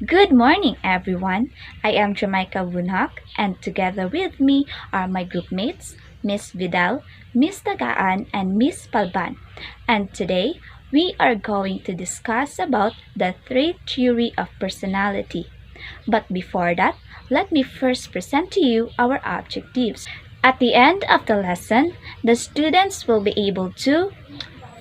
Good morning, everyone. I am Jamaica Bunhak, and together with me are my group mates, Miss Vidal, Miss Tagaan, and Miss Palban. And today, we are going to discuss about the trait theory of personality. But before that, let me first present to you our objectives. At the end of the lesson, the students will be able to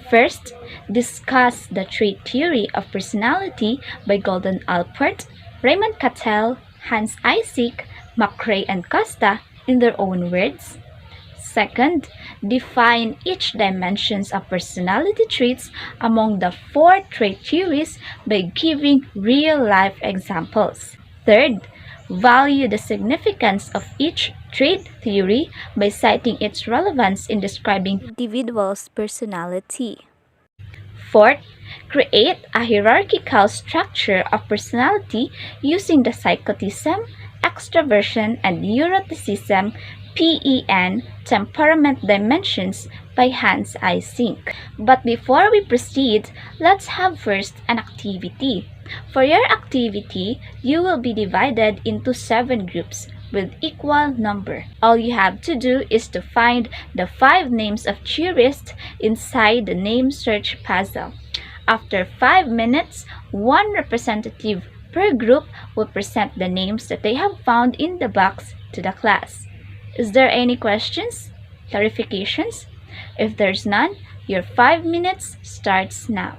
first, discuss the trait theory of personality by Golden Allport, Raymond Cattell, Hans Eysenck, McCrae, and Costa in their own words. Second, define each dimensions of personality traits among the four trait theories by giving real-life examples. Third, value the significance of each trait theory by citing its relevance in describing individual's personality. Fourth, create a hierarchical structure of personality using the psychotism, extroversion, and neuroticism PEN temperament dimensions by Hans Eysenck. But before we proceed, let's have first an activity. For your activity, you will be divided into 7 groups with equal number. All you have to do is to find the 5 names of tourists inside the name search puzzle. After 5 minutes, one representative per group will present the names that they have found in the box to the class. Is there any questions? Clarifications? If there's none, your 5 minutes starts now.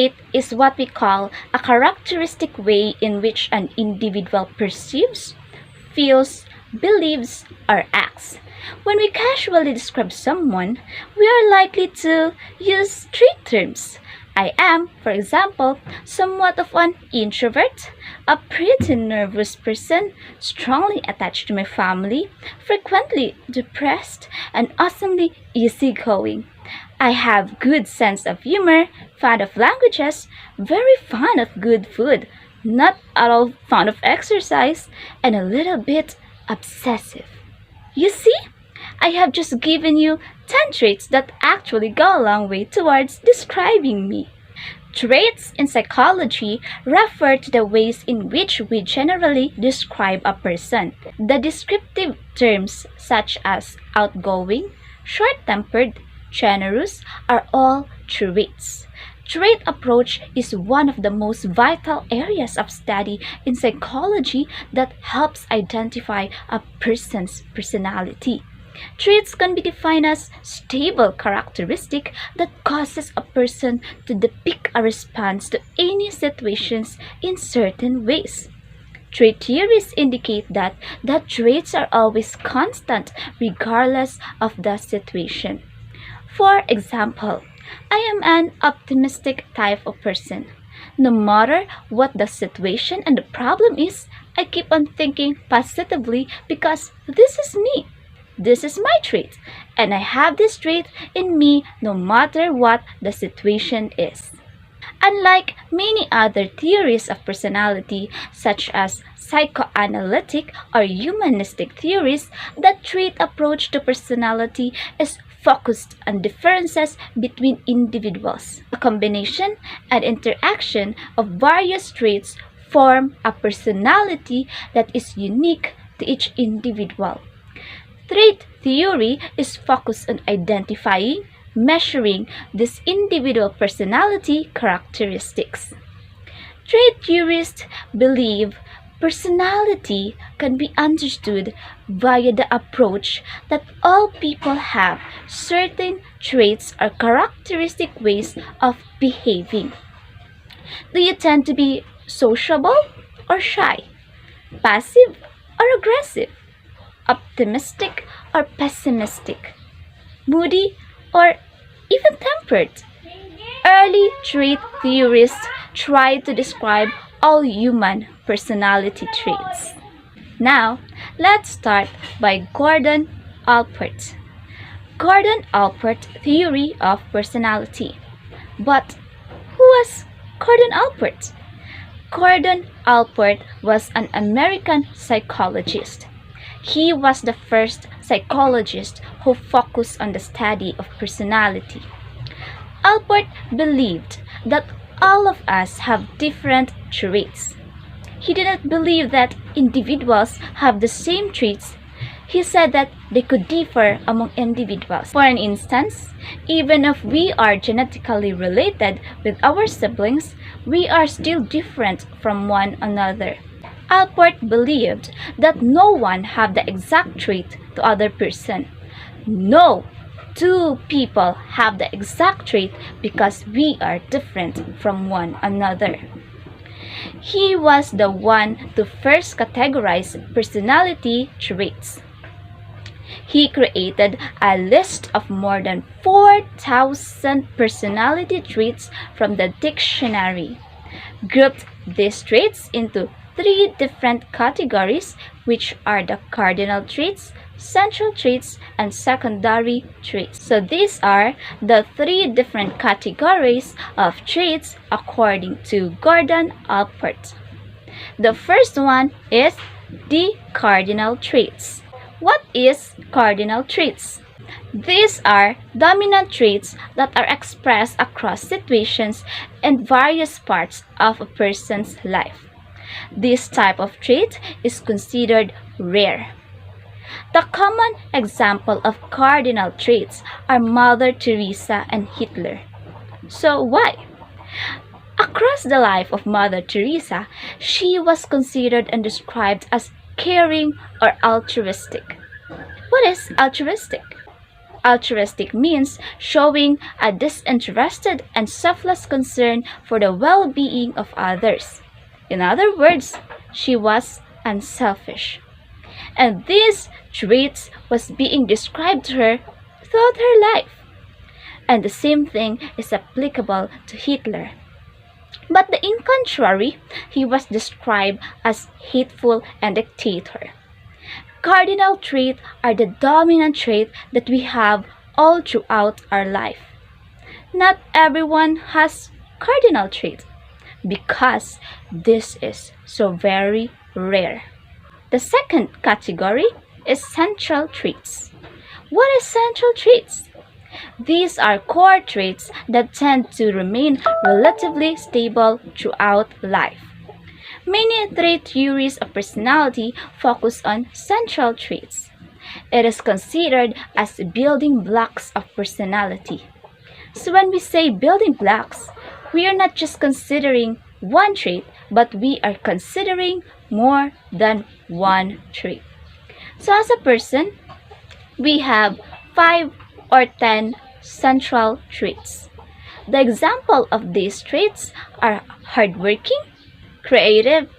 trait is what we call a characteristic way in which an individual perceives, feels, believes, or acts. When we casually describe someone, we are likely to use trait terms. I am, for example, somewhat of an introvert, a pretty nervous person, strongly attached to my family, frequently depressed, and awesomely easygoing. I have good sense of humor, fond of languages, very fond of good food, not at all fond of exercise, and a little bit obsessive. You see, I have just given you 10 traits that actually go a long way towards describing me. Traits in psychology refer to the ways in which we generally describe a person. The descriptive terms such as outgoing, short-tempered, generous are all traits. Trait approach is one of the most vital areas of study in psychology that helps identify a person's personality. Traits can be defined as stable characteristic that causes a person to depict a response to any situations in certain ways. Trait theories indicate that the traits are always constant regardless of the situation. For example, I am an optimistic type of person. No matter what the situation and the problem is, I keep on thinking positively because this is me. This is my trait, and I have this trait in me no matter what the situation is. Unlike many other theories of personality, such as psychoanalytic or humanistic theories, the trait approach to personality is focused on differences between individuals. A combination and interaction of various traits form a personality that is unique to each individual. Trait theory is focused on identifying, measuring these individual personality characteristics. Trait theorists believe personality can be understood via the approach that all people have certain traits or characteristic ways of behaving. Do you tend to be sociable or shy? Passive or aggressive? Optimistic or pessimistic? Moody or even tempered? Early trait theorists tried to describe all human personality traits. Now, let's start by Gordon Allport. Gordon Allport theory of personality. But who was Gordon Allport? Gordon Allport was an American psychologist. He was the first psychologist who focused on the study of personality. Allport believed that all of us have different traits. He did not believe that individuals have the same traits. He said that they could differ among individuals. For an instance, even if we are genetically related with our siblings, we are still different from one another. Allport believed that no one have the exact trait to other person. No two people have the exact trait because we are different from one another. He was the one to first categorize personality traits. He created a list of more than 4,000 personality traits from the dictionary, grouped these traits into 3 different categories, which are the cardinal traits, central traits, and secondary traits. So these are the 3 different categories of traits according to Gordon Allport. The first one is the cardinal traits. What is cardinal traits? These are dominant traits that are expressed across situations and various parts of a person's life. This type of trait is considered rare. The common example of cardinal traits are Mother Teresa and Hitler. So why? Across the life of Mother Teresa, she was considered and described as caring or altruistic. What is altruistic? Altruistic means showing a disinterested and selfless concern for the well-being of others. In other words, she was unselfish. And these traits was being described to her throughout her life. And the same thing is applicable to Hitler. But in contrary, he was described as hateful and dictator. Cardinal traits are the dominant trait that we have all throughout our life. Not everyone has cardinal traits because this is so very rare. The second category is central traits. What is central traits? These are core traits that tend to remain relatively stable throughout life. Many trait theories of personality focus on central traits. It is considered as building blocks of personality. So when we say building blocks, we are not just considering one trait, but we are considering more than one trait. So as a person, we have 5 or 10 central traits. The example of these traits are hardworking, creative,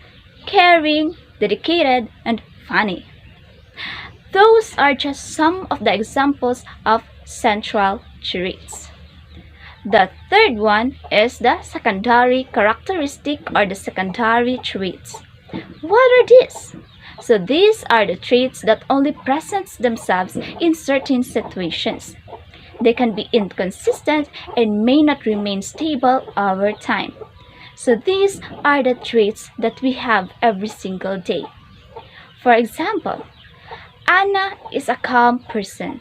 caring, dedicated, and funny. Those are just some of the examples of central traits. The third one is the secondary characteristic or the secondary traits. What are these? So these are the traits that only present themselves in certain situations. They can be inconsistent and may not remain stable over time. So these are the traits that we have every single day. For example, Anna is a calm person,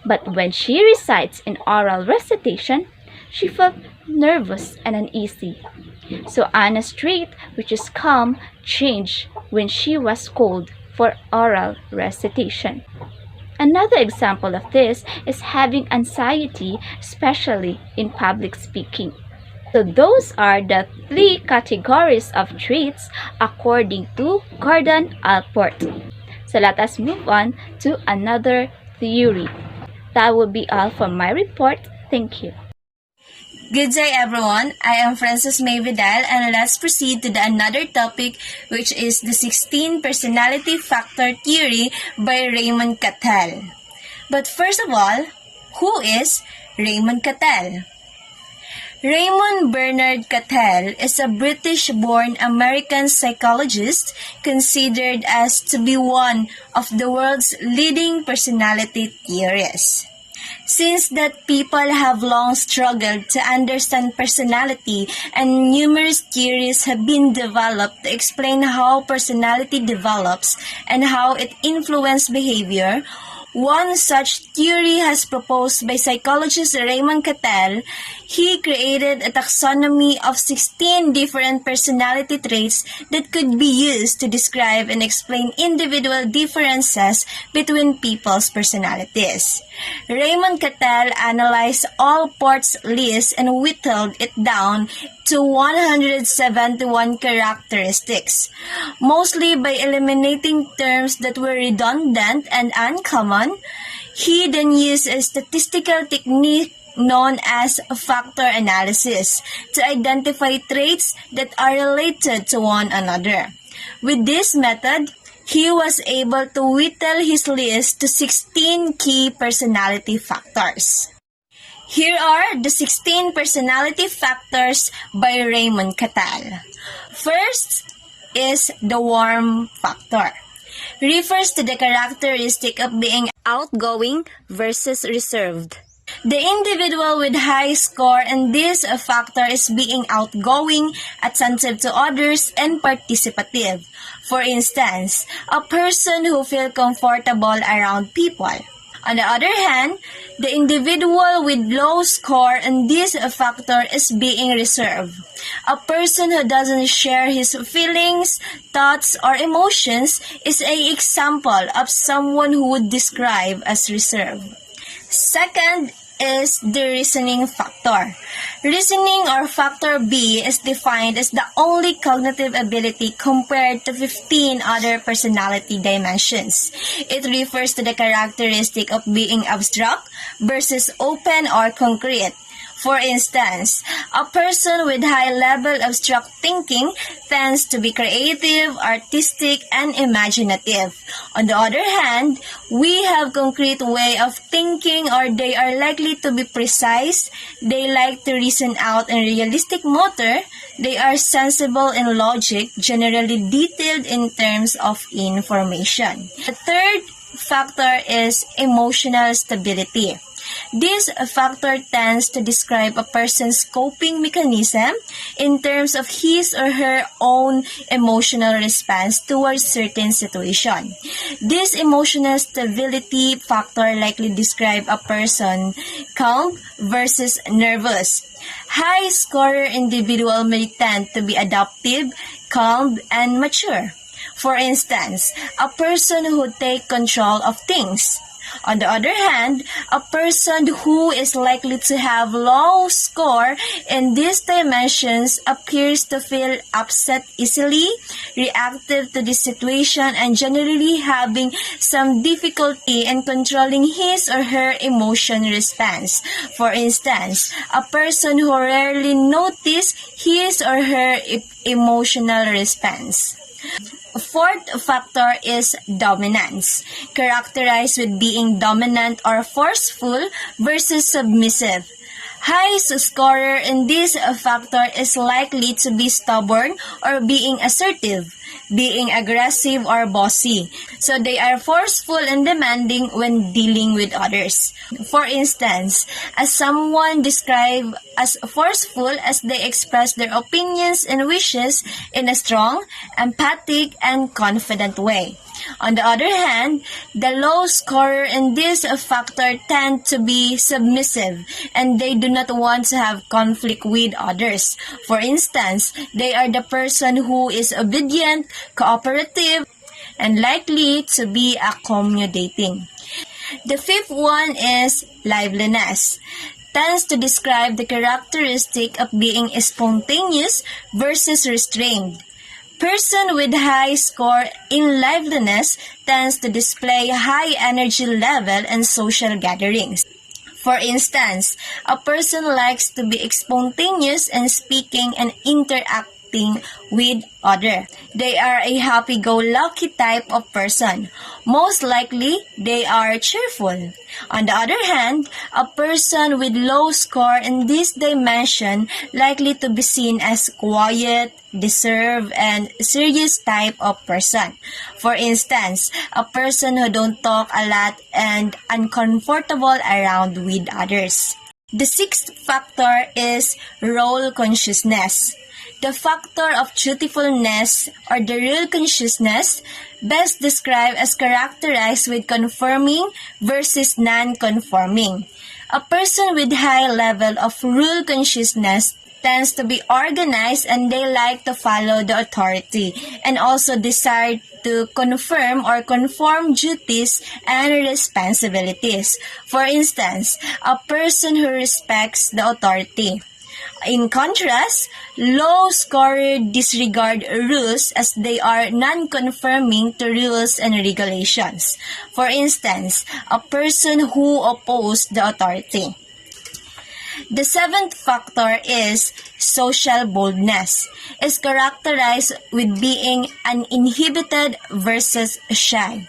but when she recites in oral recitation, she felt nervous and uneasy. So Anna's trait, which is calm, changed when she was called for oral recitation. Another example of this is having anxiety, especially in public speaking. So those are the 3 categories of traits according to Gordon Allport. So let us move on to another theory. That will be all from my report. Thank you. Good day everyone, I am Frances May Vidal and let's proceed to the another topic, which is the 16 personality factor theory by Raymond Cattell. But first of all, who is Raymond Cattell? Raymond Bernard Cattell is a British-born American psychologist considered as to be one of the world's leading personality theorists. Since that people have long struggled to understand personality and numerous theories have been developed to explain how personality develops and how it influences behavior, one such theory has proposed by psychologist Raymond Cattell. He created a taxonomy of 16 different personality traits that could be used to describe and explain individual differences between people's personalities. Raymond Cattell analyzed Allport's list and whittled it down to 171 characteristics, mostly by eliminating terms that were redundant and uncommon. He then used a statistical technique known as factor analysis to identify traits that are related to one another. With this method, he was able to whittle his list to 16 key personality factors. Here are the 16 personality factors by Raymond Cattell. First is the warm factor. Refers to the characteristic of being outgoing versus reserved. The individual with high score in this factor is being outgoing, attentive to others, and participative. For instance, a person who feels comfortable around people. On the other hand, the individual with low score in this factor is being reserved. A person who doesn't share his feelings, thoughts, or emotions is an example of someone who would describe as reserved. Second is the reasoning factor. Reasoning or factor B is defined as the only cognitive ability compared to 15 other personality dimensions. It refers to the characteristic of being abstract versus open or concrete. For instance, a person with high-level abstract thinking tends to be creative, artistic, and imaginative. On the other hand, we have concrete way of thinking, or they are likely to be precise, they like to reason out in realistic motor, they are sensible in logic, generally detailed in terms of information. The third factor is emotional stability. This factor tends to describe a person's coping mechanism in terms of his or her own emotional response towards certain situation. This emotional stability factor likely describe a person calm versus nervous. High scorer individual may tend to be adaptive, calm, and mature. For instance, a person who take control of things. On the other hand, a person who is likely to have low score in these dimensions appears to feel upset easily, reactive to the situation, and generally having some difficulty in controlling his or her emotion response. For instance, a person who rarely notices his or her emotional response. Fourth factor is dominance, characterized with being dominant or forceful versus submissive. Highest scorer in this factor is likely to be stubborn or being assertive, being aggressive or bossy. So they are forceful and demanding when dealing with others. For instance, as someone described as forceful as they express their opinions and wishes in a strong, empathic, and confident way. On the other hand, the low scorer in this factor tend to be submissive and they do not want to have conflict with others. For instance, they are the person who is obedient, cooperative, and likely to be accommodating. The fifth one is liveliness. Tends to describe the characteristic of being spontaneous versus restrained. Person with high score in liveliness tends to display high energy level in social gatherings. For instance, a person likes to be spontaneous in speaking and interacting with others. They are a happy-go-lucky type of person. Most likely, they are cheerful. On the other hand, a person with low score in this dimension likely to be seen as quiet, reserved, and serious type of person. For instance, a person who don't talk a lot and uncomfortable around with others. The sixth factor is role consciousness. The factor of dutifulness or the role consciousness best described as characterized with conforming versus non-conforming. A person with high level of rule consciousness tends to be organized and they like to follow the authority and also desire to confirm or conform duties and responsibilities. For instance, a person who respects the authority. In contrast, low scorer disregard rules as they are non-conforming to rules and regulations. For instance, a person who opposes the authority. The seventh factor is social boldness. Is characterized with being uninhibited versus shy.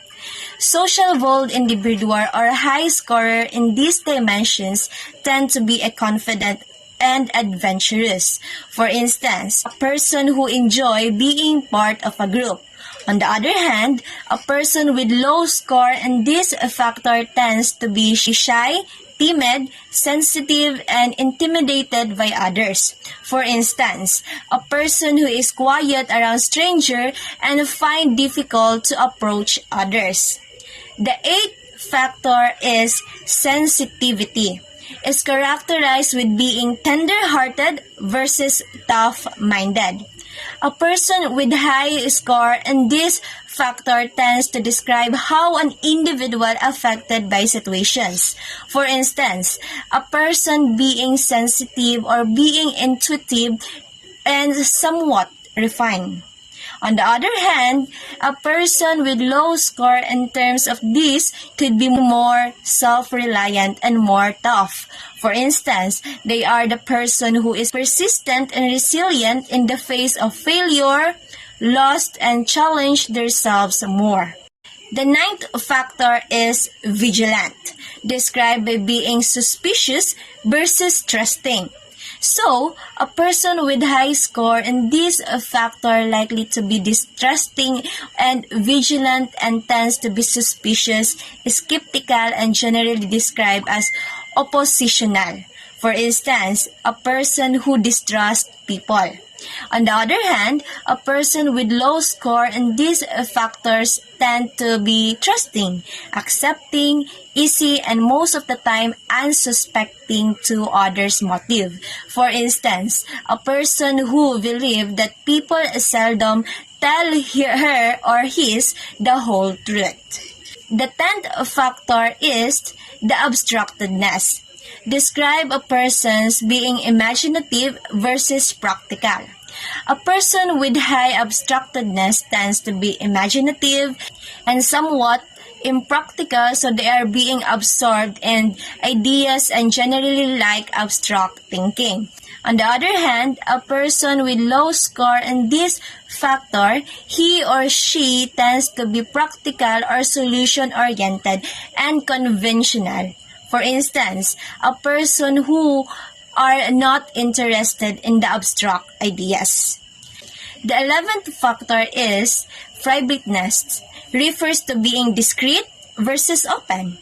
Social bold individual or high scorer in these dimensions tend to be a confident and adventurous. For instance, a person who enjoys being part of a group. On the other hand, a person with low score in this factor tends to be shy, timid, sensitive, and intimidated by others. For instance, a person who is quiet around strangers and find difficult to approach others. The eighth factor is sensitivity. Is characterized with being tender-hearted versus tough-minded. A person with high score in this factor tends to describe how an individual affected by situations. For instance, a person being sensitive or being intuitive and somewhat refined. On the other hand, a person with low score in terms of this could be more self-reliant and more tough. For instance, they are the person who is persistent and resilient in the face of failure, loss, and challenge themselves more. The ninth factor is vigilant, described by being suspicious versus trusting. So, a person with high score in this factor likely to be distrusting and vigilant and tends to be suspicious, skeptical, and generally described as oppositional. For instance, a person who distrusts people. On the other hand, a person with low score in these factors tend to be trusting, accepting, easy, and most of the time unsuspecting to others' motive. For instance, a person who believes that people seldom tell her or his the whole truth. The 10th factor is the abstractedness. Describe a person's being imaginative versus practical. A person with high abstractedness tends to be imaginative and somewhat impractical, so they are being absorbed in ideas and generally like abstract thinking. On the other hand, a person with low score in this factor, he or she tends to be practical or solution-oriented and conventional. For instance, a person who are not interested in the abstract ideas. The 11th factor is privateness, refers to being discreet versus open.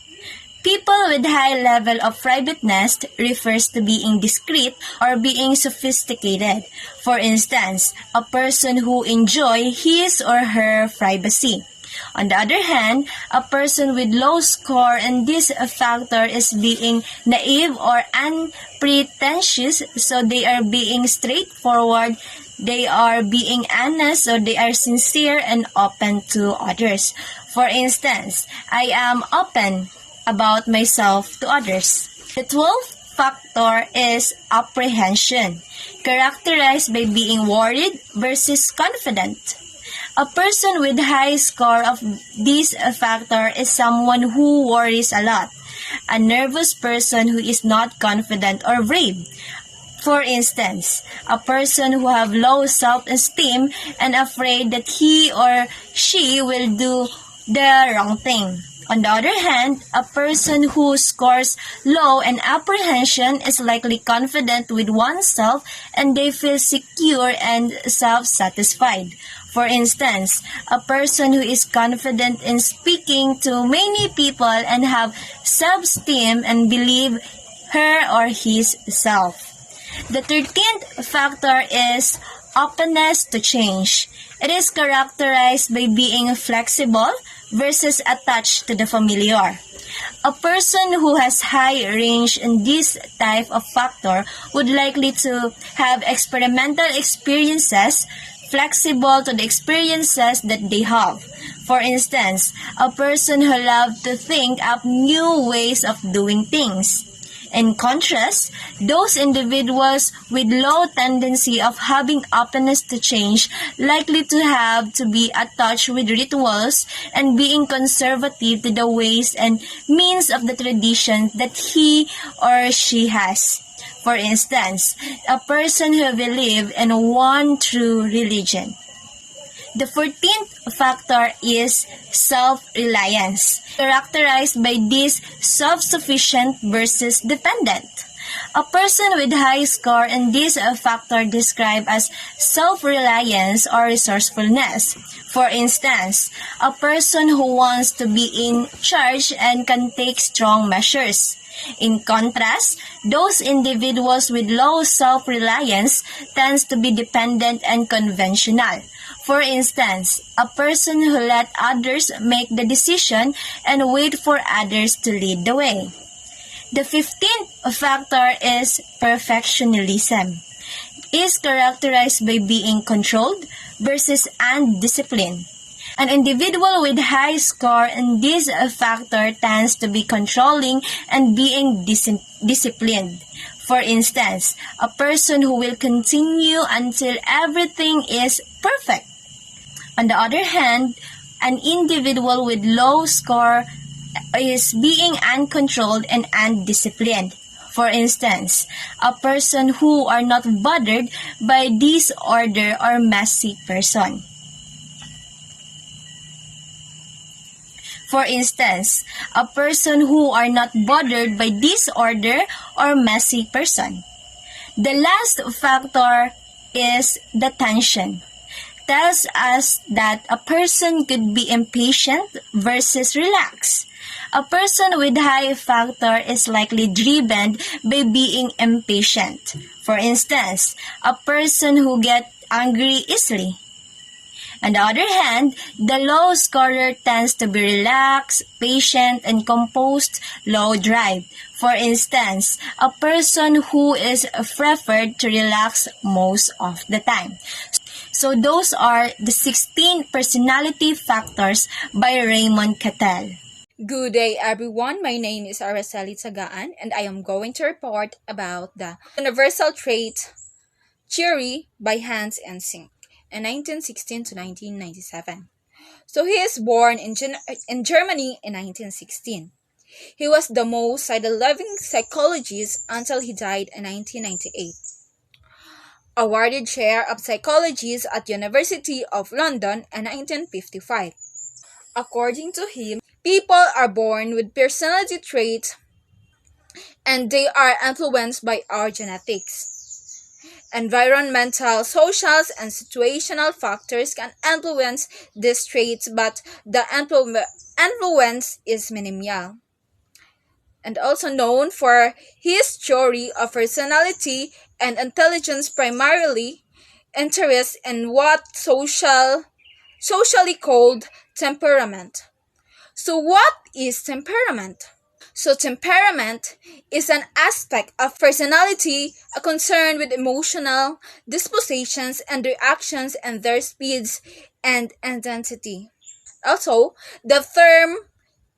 People with high level of privateness refers to being discreet or being sophisticated. For instance, a person who enjoys his or her privacy. On the other hand, a person with low score in this factor is being naive or unpretentious, so they are being straightforward, they are being honest, so they are sincere and open to others. For instance, I am open about myself to others. The 12th factor is apprehension, characterized by being worried versus confident. A person with high score of this factor is someone who worries a lot, a nervous person who is not confident or brave. For instance, a person who have low self-esteem and afraid that he or she will do the wrong thing. On the other hand, a person who scores low in apprehension is likely confident with oneself and they feel secure and self-satisfied. For instance, a person who is confident in speaking to many people and have self-esteem and believe her or his self. The 13th factor is openness to change. It is characterized by being flexible versus attached to the familiar. A person who has high range in this type of factor would likely to have experimental experiences, flexible to the experiences that they have. For instance, a person who loves to think up new ways of doing things. In contrast, those individuals with low tendency of having openness to change likely to have to be attached with rituals and being conservative to the ways and means of the tradition that he or she has. For instance, a person who believes in one true religion. The 14th factor is self-reliance, characterized by this self-sufficient versus dependent. A person with high score in this factor described as self-reliance or resourcefulness. For instance, a person who wants to be in charge and can take strong measures. In contrast, those individuals with low self-reliance tends to be dependent and conventional. For instance, a person who let others make the decision and wait for others to lead the way. The 15th factor is perfectionism. It is characterized by being controlled versus undisciplined. An individual with high score in this factor tends to be controlling and being disciplined. For instance, a person who will continue until everything is perfect. On the other hand, an individual with low score is being uncontrolled and undisciplined. For instance, a person who are not bothered by disorder or messy person. For instance, a person who are not bothered by disorder or messy person. The last factor is the tension. Tells us that a person could be impatient versus relaxed. A person with high factor is likely driven by being impatient. For instance, a person who gets angry easily. On the other hand, the low scorer tends to be relaxed, patient, and composed, low drive. For instance, a person who is preferred to relax most of the time. So those are the 16 personality factors by Raymond Cattell. Good day, everyone. My name is Araceli Tagaan, and I am going to report about the Universal Trait Theory by Eysenck in 1916 to 1997. So he is born in Germany in 1916. He was the most cited-living psychologist until he died in 1998. Awarded Chair of Psychology at University of London in 1955. According to him, people are born with personality traits and they are influenced by our genetics. Environmental, social, and situational factors can influence these traits, but the influence is minimal. And also known for his theory of personality and intelligence, primarily interests in what socially called temperament. So what is temperament? So temperament is an aspect of personality, a concern with emotional dispositions and reactions and their speeds and intensity. Also, the term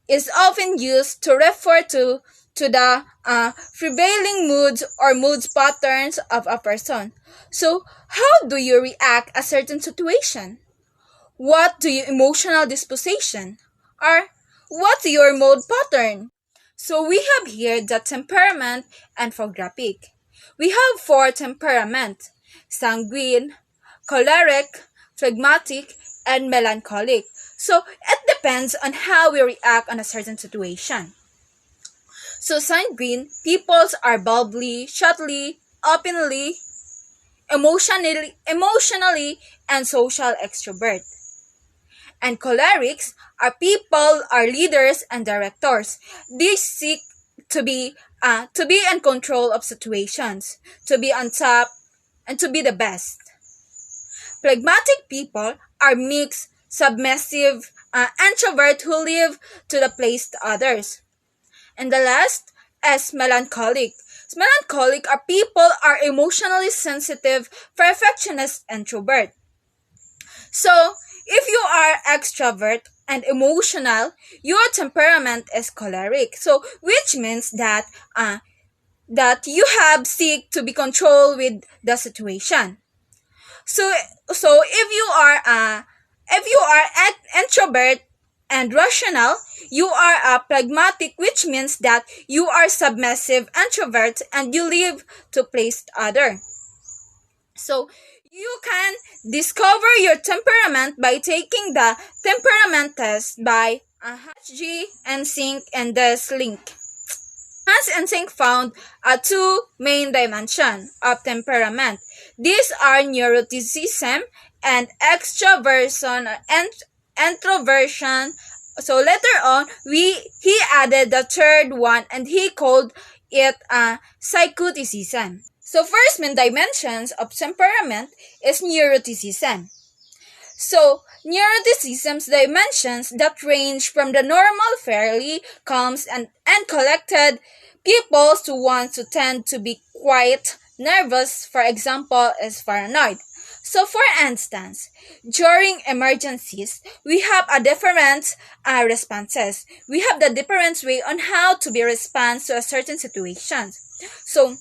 is often used to refer to the prevailing moods or moods patterns of a person. So, how do you react a certain situation? What do your emotional disposition? Or what's your mode pattern? So we have here the temperament infographic. We have 4 temperament: sanguine, choleric, phlegmatic, and melancholic. So it depends on how we react on a certain situation. So sanguine peoples are bubbly, chatty, openly, emotionally, and social extrovert. And cholerics are people, are leaders and directors. They seek to be in control of situations, to be on top, and to be the best. Phlegmatic people are mixed, submissive, introvert who live to the please others. And the last is melancholic. Melancholic are people are emotionally sensitive, perfectionist, introvert. So, if you are extrovert and emotional, your temperament is choleric. So, which means that you have seek to be controlled with the situation. So if you are introvert and rational, you are a pragmatic, which means that you are submissive, introvert, and you live to please other. So you can discover your temperament by taking the temperament test by H.G. Eysenck and this link. Eysenck found 2 main dimensions of temperament. These are neuroticism and extroversion and introversion. So later on, he added the third one and he called it psychoticism. So first main dimensions of temperament is neuroticism. So neuroticism's dimensions that range from the normal, fairly calm and collected people to ones who tend to be quite nervous, for example, is paranoid. So for instance, during emergencies, we have a different responses. We have the different way on how to be response to a certain situation. So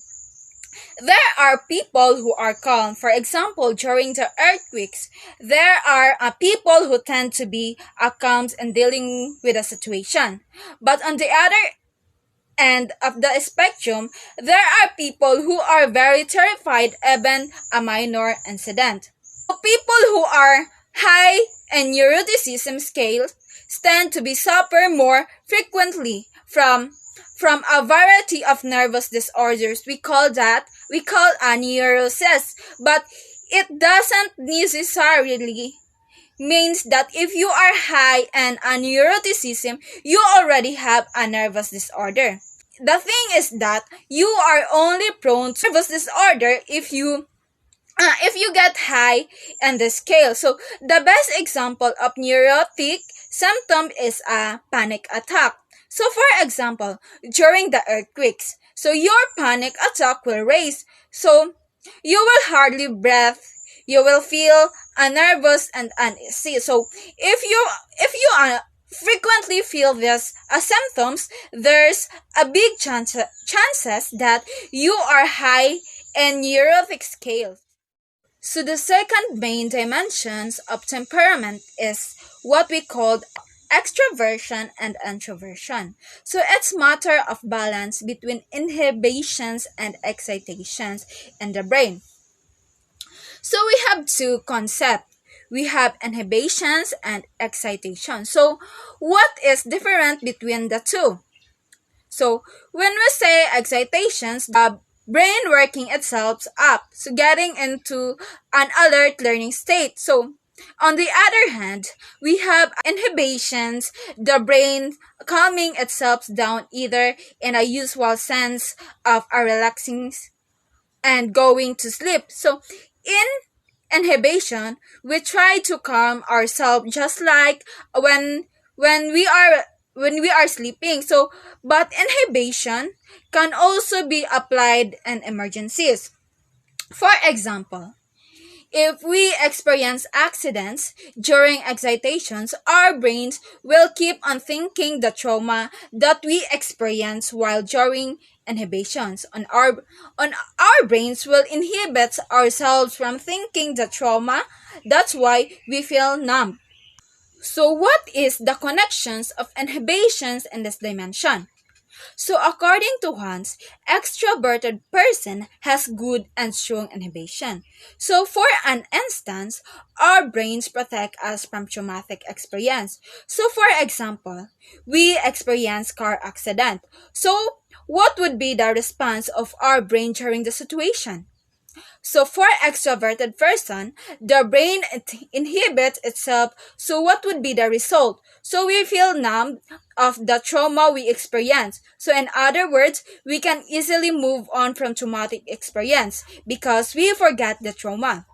there are people who are calm. For example, during the earthquakes, there are people who tend to be calm and dealing with a situation. But on the other end of the spectrum, there are people who are very terrified even a minor incident. People who are high in neuroticism scale tend to be suffer more frequently from a variety of nervous disorders. We call a neurosis, but it doesn't necessarily means that if you are high in a neuroticism, you already have a nervous disorder. The thing is that you are only prone to nervous disorder if you get high in the scale. So the best example of neurotic symptom is a panic attack. So for example, during the earthquakes, so your panic attack will raise. So you will hardly breathe. You will feel nervous and uneasy. So if you frequently feel these symptoms, there's a big chances that you are high in neurotic scale. So the second main dimensions of temperament is what we call extroversion and introversion. So it's matter of balance between inhibitions and excitations in the brain. So we have two concepts. We have inhibitions and excitation. So what is different between the two? So when we say excitations, the brain working itself up, so getting into an alert learning state. So on the other hand, we have inhibitions, the brain calming itself down either in a usual sense of a relaxing and going to sleep. So in inhibition, we try to calm ourselves just like when we are when we are sleeping. So but inhibition can also be applied in emergencies. For example, if we experience accidents during excitations, our brains will keep on thinking the trauma that we experience while during inhibitions. On our brains will inhibit ourselves from thinking the trauma. That's why we feel numb. So what is the connections of inhibitions in this dimension? So according to Hans, extroverted person has good and strong inhibition. So for an instance, our brains protect us from traumatic experience. So for example, we experience car accident. So what would be the response of our brain during the situation? So for extroverted person, the brain inhibits itself. So what would be the result? So we feel numb of the trauma we experience. So in other words, we can easily move on from traumatic experience because we forget the trauma.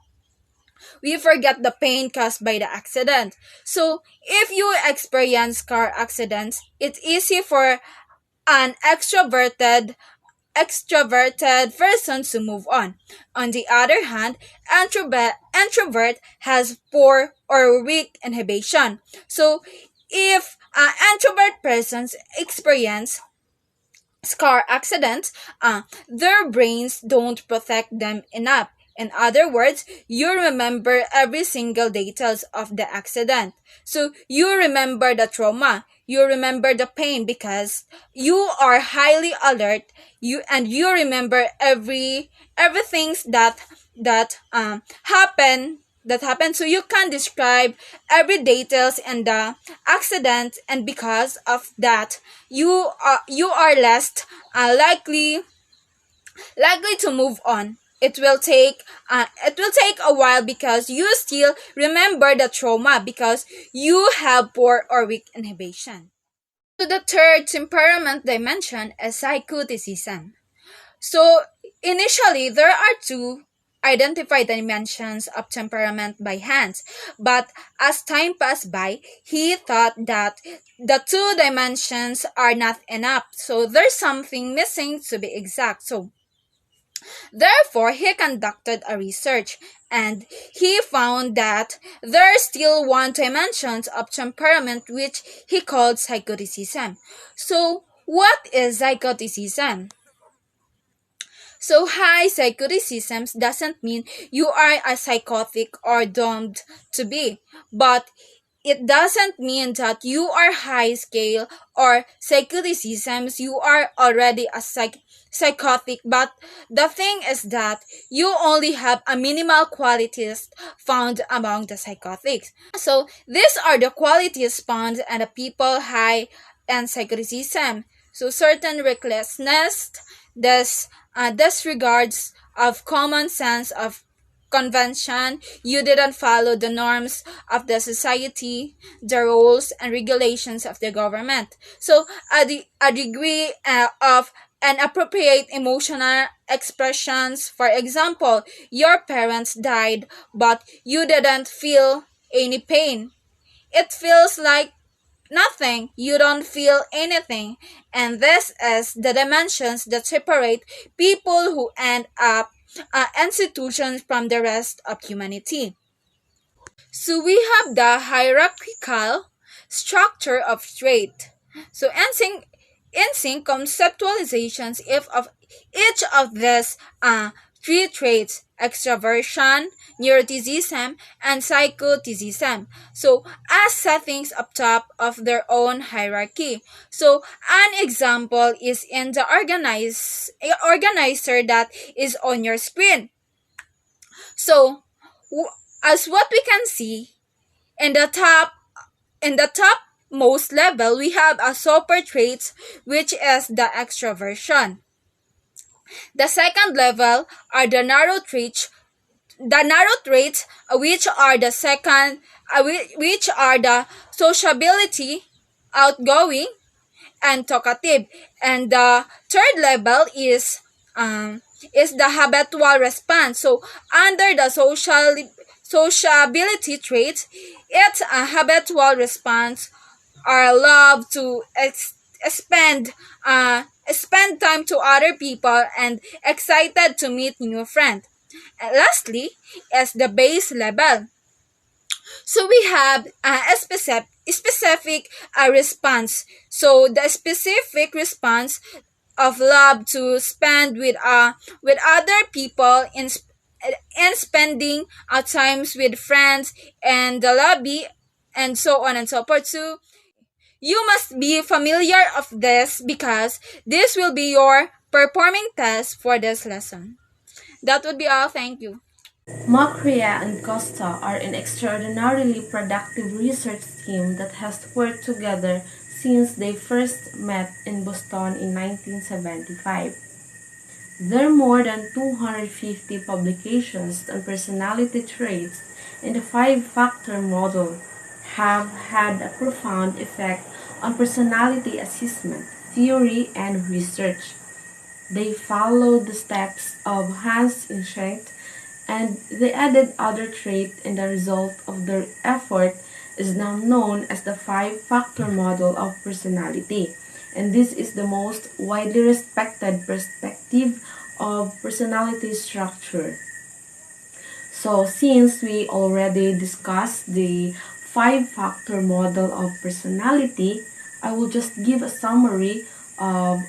We forget the pain caused by the accident. So if you experience car accidents, it's easy for an extroverted person to move on. On the other hand, introvert has poor or weak inhibition. So if introvert persons experience car accidents, their brains don't protect them enough. In other words, you remember every single details of the accident. So you remember the trauma, you remember the pain because you are highly alert. You remember everything that happened. So you can describe every details in the accident, and because of that, you are less likely to move on. It will take a while because you still remember the trauma because you have poor or weak inhibition. So the third temperament dimension is psychoticism. So initially there are two identified dimensions of temperament by Hans, but as time passed by, he thought that the two dimensions are not enough. So there's something missing to be exact. So Therefore, he conducted a research and he found that there are still one dimensions of temperament which he called psychoticism. So, what is psychoticism? So high psychoticism doesn't mean you are a psychotic or doomed to be, but it doesn't mean that you are high scale or psychoticisms you are already a psychotic, but the thing is that you only have a minimal qualities found among the psychotics. So these are the qualities found in the people high and psychoticism. So certain recklessness, disregards of common sense of convention, you didn't follow the norms of the society, the rules and regulations of the government. So a degree of inappropriate emotional expressions, for example, your parents died but you didn't feel any pain. It feels like nothing. You don't feel anything. And this is the dimensions that separate people who end up institutions from the rest of humanity. So we have the hierarchical structure of trait. So Eysenck conceptualizations if of each of these three traits: extraversion, neuroticism, and psychoticism. So as settings up top of their own hierarchy. So an example is in the organizer that is on your screen. So as what we can see, in the topmost level, we have a super traits, which is the extroversion. The second level are the narrow traits, which are the second, which are the sociability, outgoing, and talkative. And the third level is the habitual response. So under the sociability traits, it's a habitual response or love to spend time to other people and excited to meet new friends. And lastly is the base level. So we have a specific response. So the specific response of love to spend with other people in spending times with friends and the lobby and so on and so forth. So you must be familiar of this because this will be your performing test for this lesson. That would be all. Thank you. McCrae and Costa are an extraordinarily productive research team that has worked together since they first met in Boston in 1975. Their more than 250 publications on personality traits and the five-factor model have had a profound effect on personality assessment, theory, and research. They followed the steps of Hans Eysenck and they added other traits, and the result of their effort is now known as the five-factor model of personality. And this is the most widely respected perspective of personality structure. So since we already discussed the five-factor model of personality, I will just give a summary of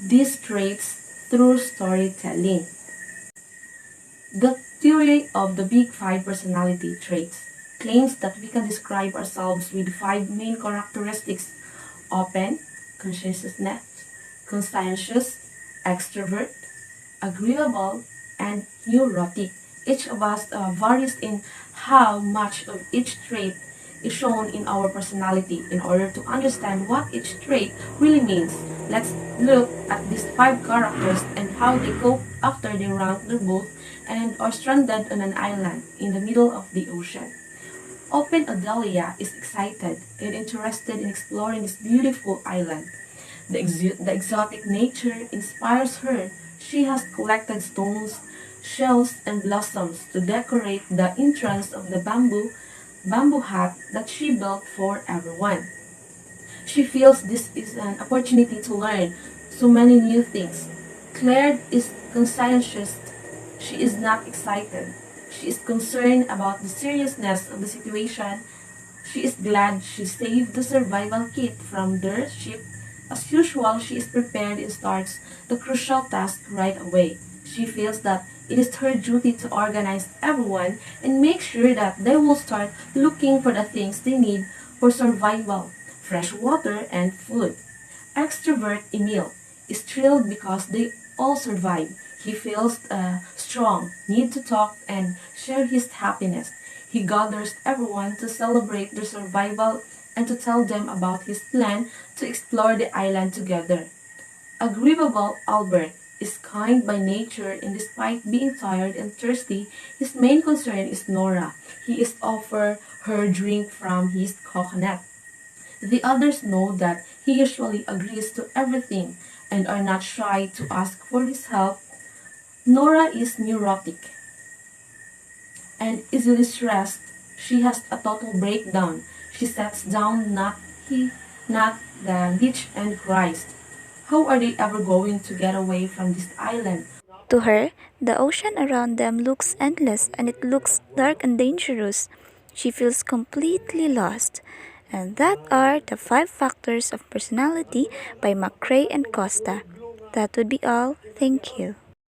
these traits through storytelling. The theory of the Big Five personality traits claims that we can describe ourselves with five main characteristics: open, conscientiousness, conscientious, extrovert, agreeable, and neurotic. Each of us varies in how much of each trait is shown in our personality. In order to understand what each trait really means, let's look at these five characters and how they cope after they rank their boat and are stranded on an island in the middle of the ocean. Open Adelia is excited and interested in exploring this beautiful island. The exotic nature inspires her. She has collected stones, shells, and blossoms to decorate the entrance of the bamboo hut that she built for everyone. She feels this is an opportunity to learn so many new things. Claire is conscientious. She is not excited. She is concerned about the seriousness of the situation. She is glad she saved the survival kit from their ship. As usual, she is prepared and starts the crucial task right away. She feels that it is her duty to organize everyone and make sure that they will start looking for the things they need for survival, fresh water and food. Extrovert Emil is thrilled because they all survive. He feels strong, need to talk and share his happiness. He gathers everyone to celebrate their survival and to tell them about his plan to explore the island together. Agreeable Albert is kind by nature and despite being tired and thirsty, his main concern is Nora. He is offer her drink from his coconut. The others know that he usually agrees to everything and are not shy to ask for his help. Nora is neurotic and easily stressed. She has a total breakdown. She sets down not the beach and cries. How are they ever going to get away from this island? To her, the ocean around them looks endless and it looks dark and dangerous. She feels completely lost. And that are the 5 factors of personality by McCrae and Costa. That would be all. Thank you.